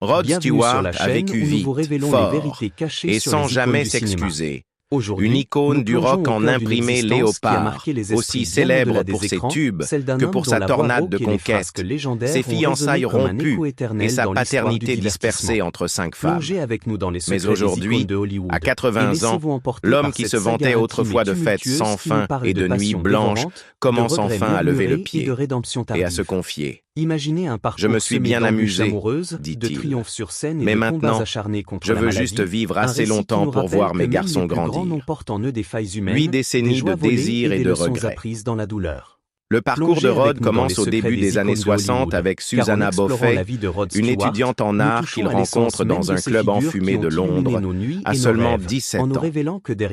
Rod Stewart a vécu vite, fort, et sans jamais s'excuser. Une icône du rock en imprimé léopard, aussi célèbre pour ses tubes que pour sa tornade de conquête, ses fiançailles rompues et sa paternité dispersée entre 5 femmes. Mais aujourd'hui, à 80 ans, l'homme qui se vantait autrefois de fêtes sans fin et de nuits blanches commence enfin à lever le pied et à se confier. Imaginez un parcours Je me suis bien amusé, dit-il. Mais maintenant, je veux juste vivre assez longtemps pour voir mes garçons grandir. 8 décennies de désir et de regrets. Le parcours de Rod commence au début des années 60 avec Susanna Beaufet, une étudiante en art qu'il rencontre dans un club enfumé de Londres, à seulement 17 ans.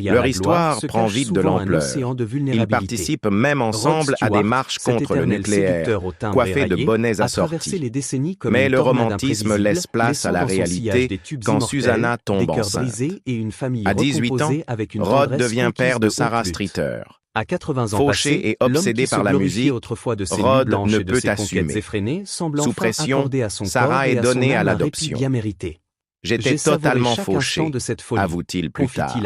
Leur histoire prend vite de l'ampleur. Ils participent même ensemble à des marches contre le nucléaire, coiffés de bonnets assortis. Mais le romantisme laisse place à la réalité quand Susanna tombe enceinte. À 18 ans, Rod devient père de Sarah Streeter. À 80 ans fauché et obsédé par la musique, Rod ne peut assumer. Sous pression, Sarah est donnée à l'adoption. J'étais totalement fauché, avoue-t-il plus tard.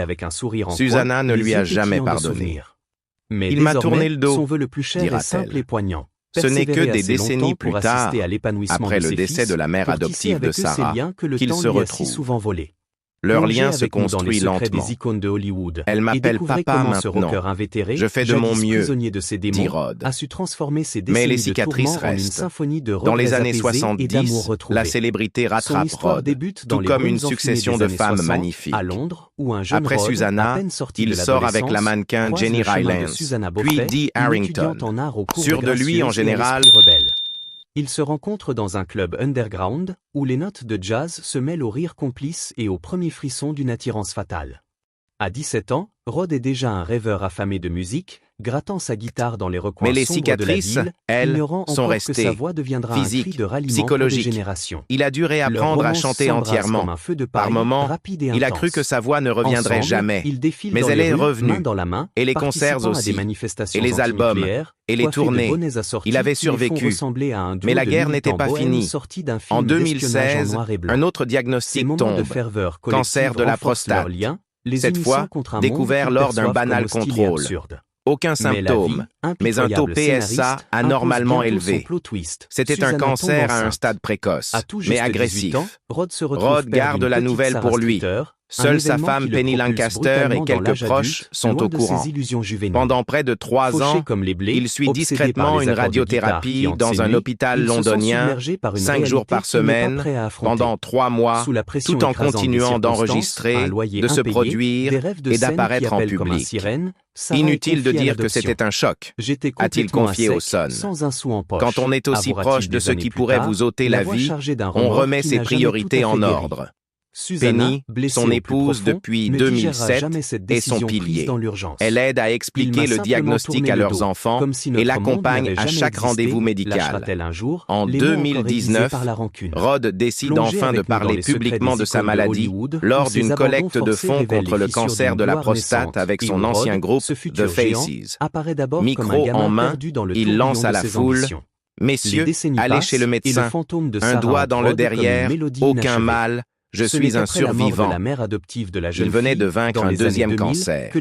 Susanna ne lui a jamais pardonné. Il m'a tourné le dos, dira-t-elle. Ce n'est que des décennies plus tard, après le décès de la mère adoptive de Sarah, qu'ils se retrouvent. Leur lien se construit lentement. Elle m'appelle papa maintenant. Je fais de mon mieux, dit Rod. Mais les cicatrices restent. Dans les années 70, la célébrité rattrape Rod, tout comme une succession de femmes magnifiques. Après Susanna, il sort avec la mannequin Jenny Rylance, puis Dee Harrington. Sûr de lui en général, Ils se rencontrent dans un club underground, où les notes de jazz se mêlent aux rires complices et aux premiers frissons d'une attirance fatale. À 17 ans, Rod est déjà un rêveur affamé de musique, grattant sa guitare dans les recoins sombres de la ville, elles, ignorant sont encore restées que sa voix deviendra un cri physiques, de ralliement psychologiques. pour des générations. Il a dû réapprendre à chanter entièrement. Par moments, il a cru que sa voix ne reviendrait jamais. Mais elle est revenue. Et les concerts aussi. Et les albums. Et les tournées. Il avait survécu. Mais la guerre n'était pas finie. En 2016, un autre diagnostic tombe. Cancer de la prostate. Cette fois, découvert lors d'un banal contrôle. Aucun symptôme, mais un taux PSA anormalement élevé. C'était un cancer à un stade précoce, mais agressif. Rod garde la nouvelle pour lui. Seule sa femme Penny Lancaster et quelques proches sont au courant. Pendant près de 3 ans, il suit discrètement une radiothérapie dans un hôpital londonien, 5 jours par semaine, pendant 3 mois, tout en continuant d'enregistrer, de se produire et d'apparaître en public. Inutile de dire que c'était un choc, a-t-il confié au Sun. Quand on est aussi proche de ce qui pourrait vous ôter la vie, on remet ses priorités en ordre. Penny, son épouse depuis 2007, est son pilier. Elle aide à expliquer le diagnostic à leurs enfants et l'accompagne à chaque rendez-vous médical. En 2019, Rod décide enfin de parler publiquement de sa maladie lors d'une collecte de fonds contre le cancer de la prostate avec son ancien groupe The Faces. Micro en main, il lance à la foule: « Messieurs, allez chez le médecin, un doigt dans le derrière, aucun mal. Je suis un survivant. » Il venait de vaincre un deuxième cancer.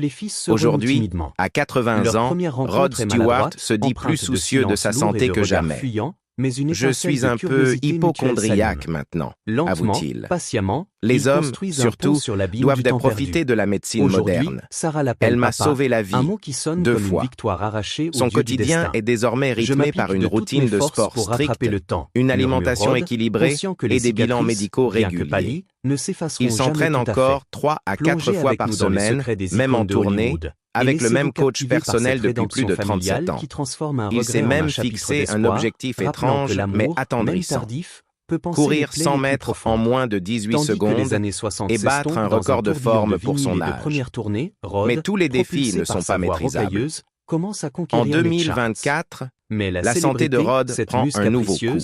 Aujourd'hui, à 80 ans, Rod Stewart se dit plus soucieux de sa santé que jamais. Je suis un peu hypocondriaque maintenant, avoue-t-il. Les hommes, surtout, doivent profiter de la médecine moderne. Elle m'a sauvé la vie 2 fois. Son quotidien est désormais rythmé par une routine de sport stricte, une alimentation équilibrée et des bilans médicaux réguliers. Il s'entraîne encore 3 à 4 fois par semaine, même en tournée, avec le même coach personnel depuis plus de 37 ans. Il s'est même fixé un objectif étrange mais attendrissant: courir 100 mètres en moins de 18 secondes et battre un record de forme pour son âge. Mais tous les défis ne sont pas maîtrisables. En 2024, la santé de Rod prend un nouveau coup.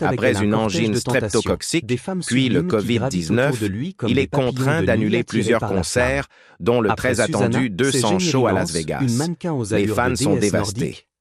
Après une angine streptococcique, puis le Covid-19, il est contraint d'annuler plusieurs concerts, dont le très attendu 200 shows à Las Vegas. Les fans sont dévastés.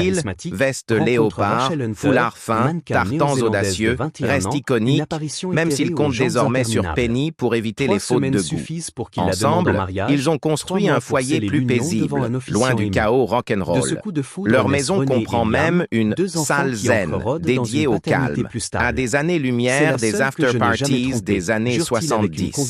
style, veste léopard, foulard fin, tartans audacieux, reste iconique, même s'il compte désormais sur Penny pour éviter les fautes de goût. Ensemble, ils ont construit un foyer plus paisible, loin du chaos rock'n'roll. Leur maison comprend même une salle zen dédiée au calme, à des années-lumière des after-parties des années 70.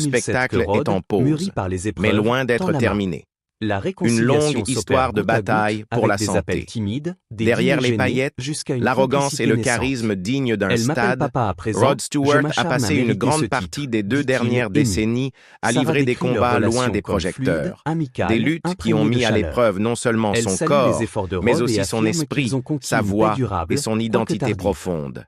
spectacle est en pause, mais loin d'être terminé. Une longue histoire de bataille pour la santé. Derrière les paillettes, l'arrogance et le charisme dignes d'un stade, Rod Stewart a passé une grande partie des 2 dernières décennies à livrer des combats loin des projecteurs. Des luttes qui ont mis à l'épreuve non seulement son corps, mais aussi son esprit, sa voix et son identité profonde.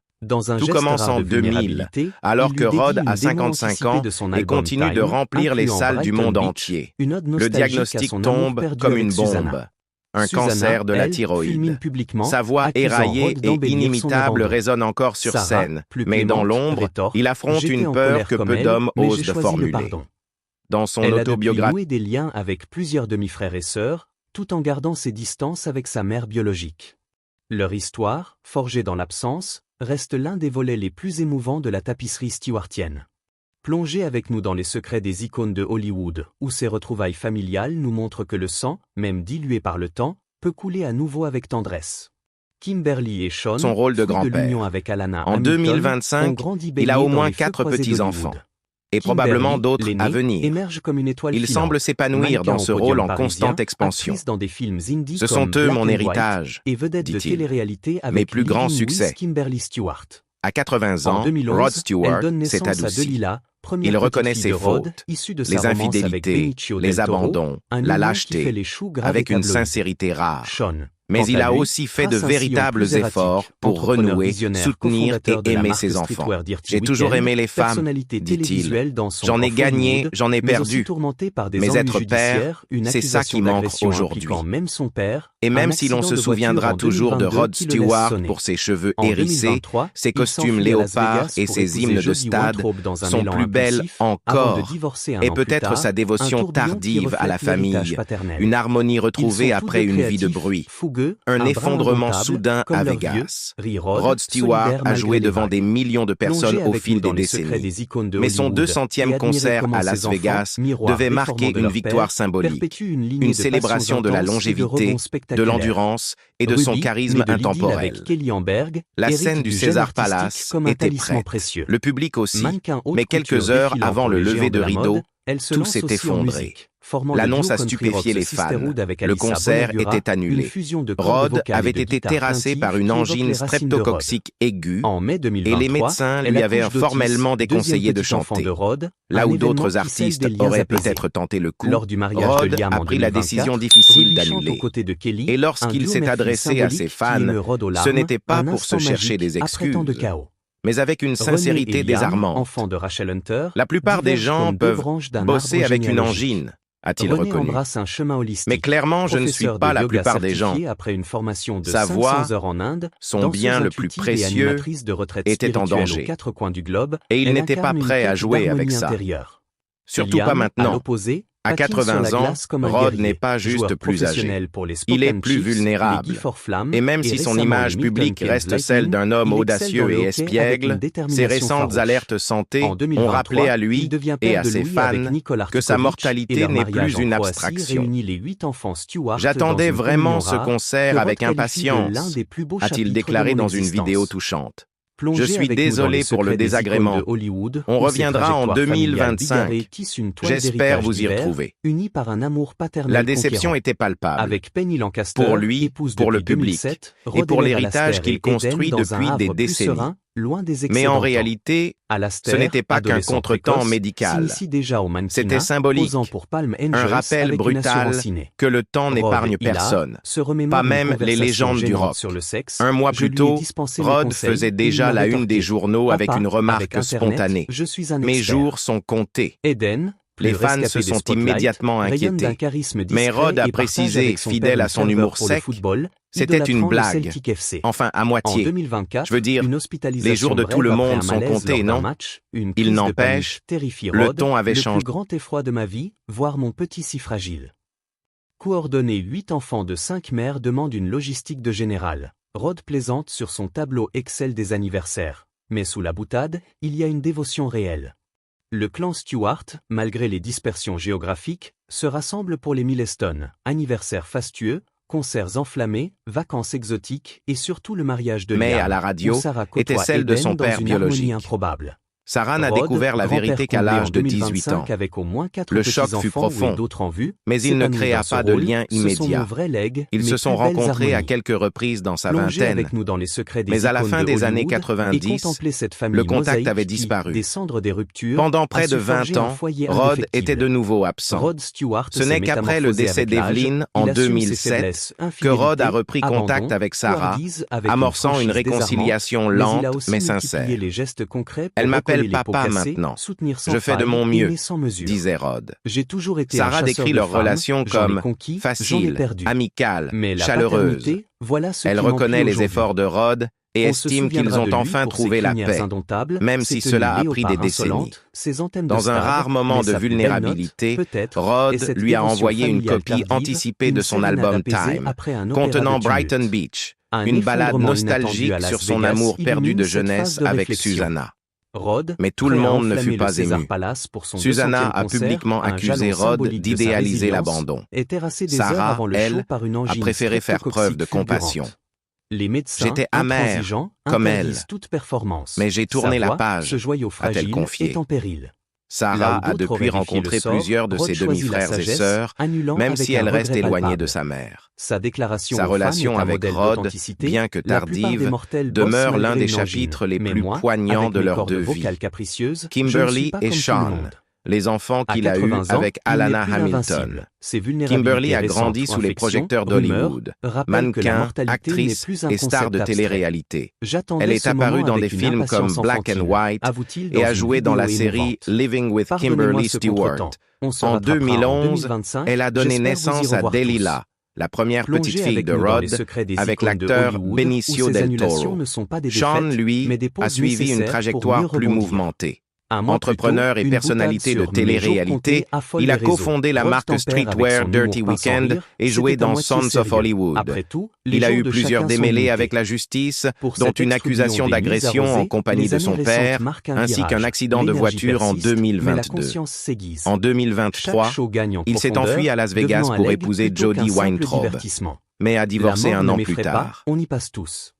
Tout commence en 2000, alors que Rod a 55 ans et continue de remplir les salles du monde entier. Le diagnostic tombe comme une bombe. Un cancer de la thyroïde. Sa voix éraillée et inimitable résonne encore sur scène, mais dans l'ombre, il affronte une peur que peu d'hommes osent de formuler. Dans son autobiographie, elle a noué des liens avec plusieurs demi-frères et sœurs, tout en gardant ses distances avec sa mère biologique. Leur histoire, forgée dans l'absence, reste l'un des volets les plus émouvants de la tapisserie stewartienne. Plongez avec nous dans les secrets des icônes de Hollywood, où ces retrouvailles familiales nous montrent que le sang, même dilué par le temps, peut couler à nouveau avec tendresse. Kimberly et Sean, son rôle de grand-père. En 2025, il a au moins 4 petits-enfants. Et probablement d'autres à venir. Il semble s'épanouir dans ce rôle en constante expansion. Ce sont eux mon héritage, dit-il. Mes plus grands succès. À 80 ans, Rod Stewart s'est adouci. Il reconnaît ses fautes, les infidélités, les abandons, la lâcheté, avec une sincérité rare. Mais il a aussi fait de véritables efforts pour renouer, soutenir et aimer ses enfants. J'ai toujours aimé les femmes, dit-il. J'en ai gagné, j'en ai perdu. Mais être père, c'est ça qui manque aujourd'hui. Et même si l'on se souviendra toujours de Rod Stewart pour ses cheveux hérissés, ses costumes léopards et ses hymnes de stade sont plus belles encore. Et peut-être sa dévotion tardive à la famille, une harmonie retrouvée après une vie de bruit. Un effondrement soudain à Vegas. Rod Stewart a joué devant des millions de personnes au fil des décennies. Mais son 200e concert à Las Vegas devait marquer une victoire symbolique. Une célébration de la longévité, de l'endurance et de son charisme intemporel. La scène du Caesars Palace était prête. Le public aussi, mais quelques heures avant le lever de rideau, tout s'est effondré. L'annonce a stupéfié les fans. Le concert était annulé. Rod avait été terrassé par une angine streptococcique aiguë et les médecins lui avaient formellement déconseillé de chanter. Là où d'autres artistes auraient peut-être tenté le coup, Rod a pris la décision difficile d'annuler. Et lorsqu'il s'est adressé à ses fans, ce n'était pas pour se chercher des excuses, mais avec une sincérité désarmante. La plupart des gens peuvent bosser avec une angine, a-t-il reconnu. Mais clairement, je ne suis pas la plupart des gens. Sa voix, son bien le plus précieux, était en danger. Et il n'était pas prêt à jouer avec ça. Surtout pas maintenant. À 80 ans, Rod n'est pas juste plus âgé. Il est plus vulnérable. Et même si son image publique reste celle d'un homme audacieux et espiègle, ses récentes alertes santé ont rappelé à lui et à ses fans que sa mortalité n'est plus une abstraction. J'attendais vraiment ce concert avec impatience, a-t-il déclaré dans une vidéo touchante. Je suis désolé pour le désagrément. On reviendra en 2025. J'espère vous y retrouver. La déception était palpable. Pour lui, pour le public, et pour l'héritage qu'il construit depuis des décennies. Mais en réalité, ce n'était pas qu'un contretemps médical. C'était symbolique, un rappel brutal que le temps n'épargne personne, pas même les légendes du rock. Un mois plus tôt, Rod faisait déjà la une des journaux avec une remarque spontanée. Mes jours sont comptés. Les fans se sont immédiatement inquiétés. Mais Rod a précisé, fidèle à son humour sec, c'était une blague. Enfin, à moitié. Je veux dire, les jours de tout le monde sont comptés, non? Il n'empêche, le ton avait changé. Le plus grand effroi de ma vie, voir mon petit si fragile. Coordonner 8 enfants de 5 mères demande une logistique de général. Rod plaisante sur son tableau Excel des anniversaires. Mais sous la boutade, il y a une dévotion réelle. Le clan Stewart, malgré les dispersions géographiques, se rassemble pour les milestones, anniversaires fastueux, concerts enflammés, vacances exotiques et surtout le mariage de mais Liam, à la radio, était celle de son père biologique. Improbable. Sarah n'a découvert la vérité qu'à l'âge de 18 ans. Le choc fut profond, mais il ne créa pas de lien immédiat. Ils se sont rencontrés à quelques reprises dans sa vingtaine, mais à la fin des années 90, le contact avait disparu. Pendant près de 20 ans, Rod était de nouveau absent. Ce n'est qu'après le décès d'Evelyn en 2007 que Rod a repris contact avec Sarah, amorçant une réconciliation lente mais sincère. Elle m'appelle papa maintenant. Je fais de mon mieux, disait Rod. Sarah décrit leur relation comme facile, amicale, chaleureuse. Elle reconnaît les efforts de Rod et estime qu'ils ont enfin trouvé la paix, même si cela a pris des décennies. Dans un rare moment de vulnérabilité, Rod lui a envoyé une copie anticipée de son album Time, contenant Brighton Beach, une ballade nostalgique sur son amour perdu de jeunesse avec Susanna. Mais tout le monde ne fut pas ému. Susanna a publiquement accusé Rod d'idéaliser l'abandon. Sarah, elle, a préféré faire preuve de compassion. J'étais amer, comme elle, mais j'ai tourné la page, a-t-elle confié. Sarah a depuis rencontré plusieurs de ses demi-frères et sœurs, même si elle reste éloignée de sa mère. Sa relation avec Rod, bien que tardive, demeure l'un des chapitres les plus poignants de leurs deux vies. Kimberly et Sean, les enfants qu'il a eus avec Alana Hamilton. Kimberly a grandi sous les projecteurs d'Hollywood, mannequin, actrice et star de télé-réalité. Elle est apparue dans des films comme Black and White et a joué dans la série Living with Kimberly Stewart. En 2011, elle a donné naissance à Delilah, la première petite fille de Rod, avec l'acteur Benicio del Toro. Sean, lui, a suivi une trajectoire plus mouvementée. Entrepreneur et personnalité de télé-réalité, il a cofondé la marque streetwear Dirty Weekend et joué dans Sons of Hollywood. Il a eu plusieurs démêlés avec la justice, dont une accusation d'agression en compagnie de son père, ainsi qu'un accident de voiture en 2022. En 2023, il s'est enfui à Las Vegas pour épouser Jodie Weintraub, mais a divorcé un an plus tard.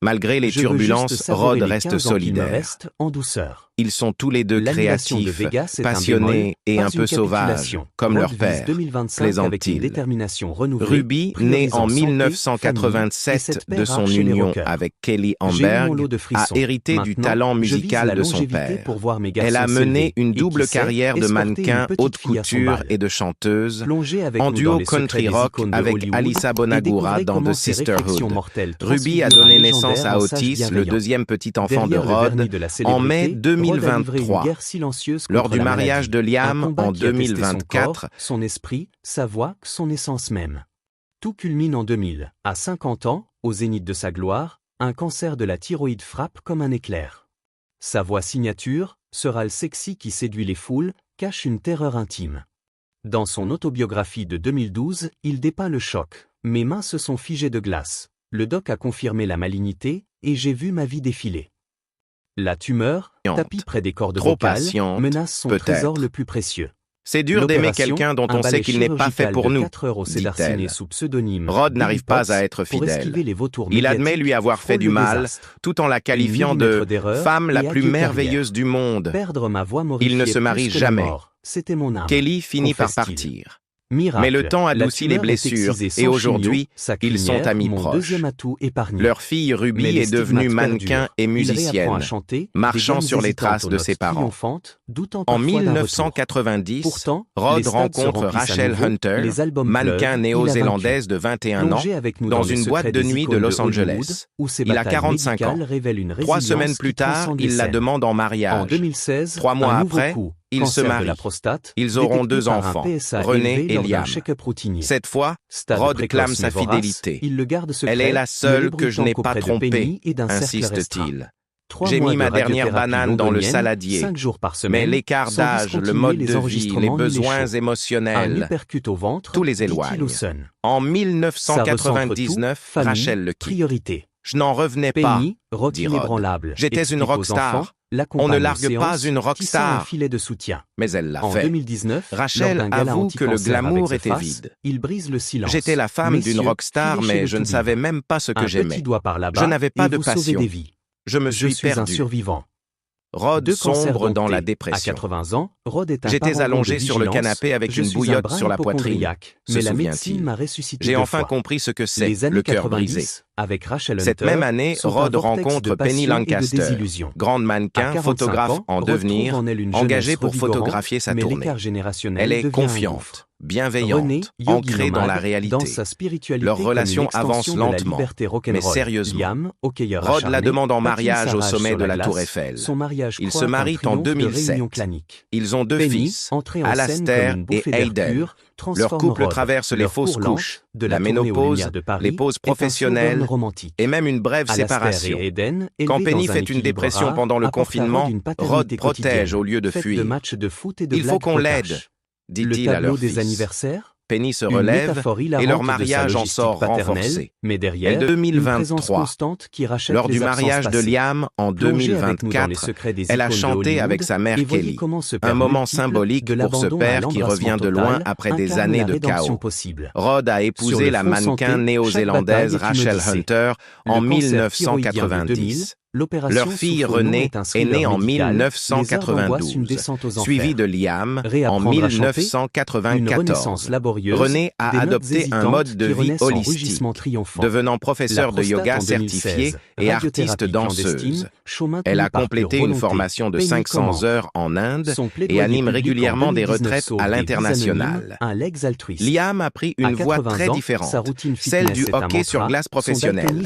Malgré les turbulences, Rod reste solidaire. Ils sont tous les deux créatifs, passionnés et un peu sauvages, comme leur père, plaisante-t-il. Ruby, née en 1987 de son union avec Kelly Amberg, a hérité du talent musical de son père. Elle a mené une double carrière de mannequin haute couture et de chanteuse, en duo country rock avec Alyssa Bonagura dans The Sisterhood. Ruby a donné naissance à Otis, le deuxième petit enfant de Rod, en mai 2023. Lors du mariage de Liam en 2024, son esprit, sa voix, son essence même. Tout culmine en 2000. À 50 ans, au zénith de sa gloire, un cancer de la thyroïde frappe comme un éclair. Sa voix signature, ce râle sexy qui séduit les foules, cache une terreur intime. Dans son autobiographie de 2012, il dépeint le choc. Mes mains se sont figées de glace. Le doc a confirmé la malignité, et j'ai vu ma vie défiler. La tumeur, tapie près des cordes vocales, menace son trésor le plus précieux. C'est dur d'aimer quelqu'un dont on sait qu'il n'est pas fait pour nous, dit-elle. Rod n'arrive pas à être fidèle. Il admet lui avoir fait du mal, tout en la qualifiant de « femme la plus merveilleuse du monde ». Il ne se marie jamais. Kelly finit par partir. Mais le temps adoucit les blessures et aujourd'hui, ils sont amis proches. Leur fille Ruby est devenue mannequin et musicienne, marchant sur les traces de ses parents. En 1990, Rod rencontre Rachel Hunter, mannequin néo-zélandaise de 21 ans, dans une boîte de nuit de Los Angeles. Il a 45 ans. 3 semaines plus tard, il la demande en mariage. 3 mois après, ils se marient. Ils auront 2 enfants, René et Liam. Cette fois, Rod clame sa fidélité. Elle est la seule que je n'ai pas trompée, insiste-t-il. J'ai mis ma dernière banane dans le saladier, mais l'écart d'âge, le mode de vie, les besoins émotionnels, tout les éloignent. En 1999, Rachel le quitte. Je n'en revenais pas, dit Rod. J'étais une rockstar. On ne largue pas une rockstar, mais elle l'a fait. Rachel avoue que le glamour était vide. J'étais la femme d'une rockstar, mais je ne savais même pas ce que j'aimais. Je n'avais pas de passion. Je me suis perdu. Rod sombre dans la dépression. À 80 ans, Rod est un J'étais allongé sur le canapé avec une bouillotte sur la poitrine. Mais la médecine m'a ressuscité. J'ai enfin compris ce que c'est, le cœur brisé. Avec Rachel Hunter, cette même année, Rod rencontre Penny Lancaster, grande mannequin, photographe en devenir, engagée pour photographier sa tournée. Elle est confiante, bienveillante, ancrée dans la réalité. Leur relation avance lentement, mais sérieusement. Rod la demande en mariage au sommet de la Tour Eiffel. Ils se marient en 2007. Ils ont 2 fils, Alastair et Hayden. Leur couple traverse les fausses couches, la ménopause, les pauses professionnelles et même une brève séparation. Quand Penny fait une dépression pendant le confinement, Rod protège au lieu de fuir. Il faut qu'on l'aide, dit-il à leur fils. Penny se relève et leur mariage en sort renforcé. Mais derrière, en 2023, lors du mariage de Liam en 2024, elle a chanté avec sa mère Kelly. Un moment symbolique pour ce père qui revient de loin après des années de chaos. Rod a épousé la mannequin néo-zélandaise Rachel Hunter en 1990. Leur fille Renée est née en 1992, suivie de Liam en 1994. Renée a adopté un mode de vie holistique, devenant professeure de yoga certifiée et artiste danseuse. Elle a complété une formation de 500 heures en Inde et anime régulièrement des retraites à l'international. Liam a pris une voie très différente, celle du hockey sur glace professionnel.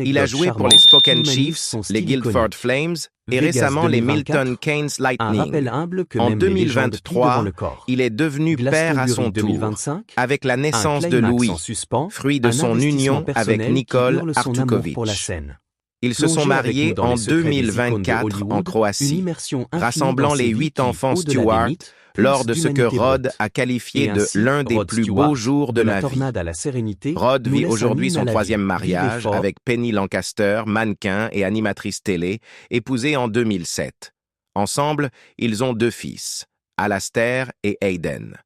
Il a joué pour les Spokane Chiefs, les Guildford Flames et récemment les Milton Keynes Lightning. En 2023, il est devenu père à son tour, avec la naissance de Louis, fruit de son union avec Nicole Artukovic. Ils se sont mariés en 2024 en Croatie, rassemblant les 8 enfants Stewart, lors de ce que Rod a qualifié de l'un des plus beaux jours de ma vie. Rod vit aujourd'hui son 3e mariage avec Penny Lancaster, mannequin et animatrice télé, épousée en 2007. Ensemble, ils ont 2 fils, Alastair et Hayden.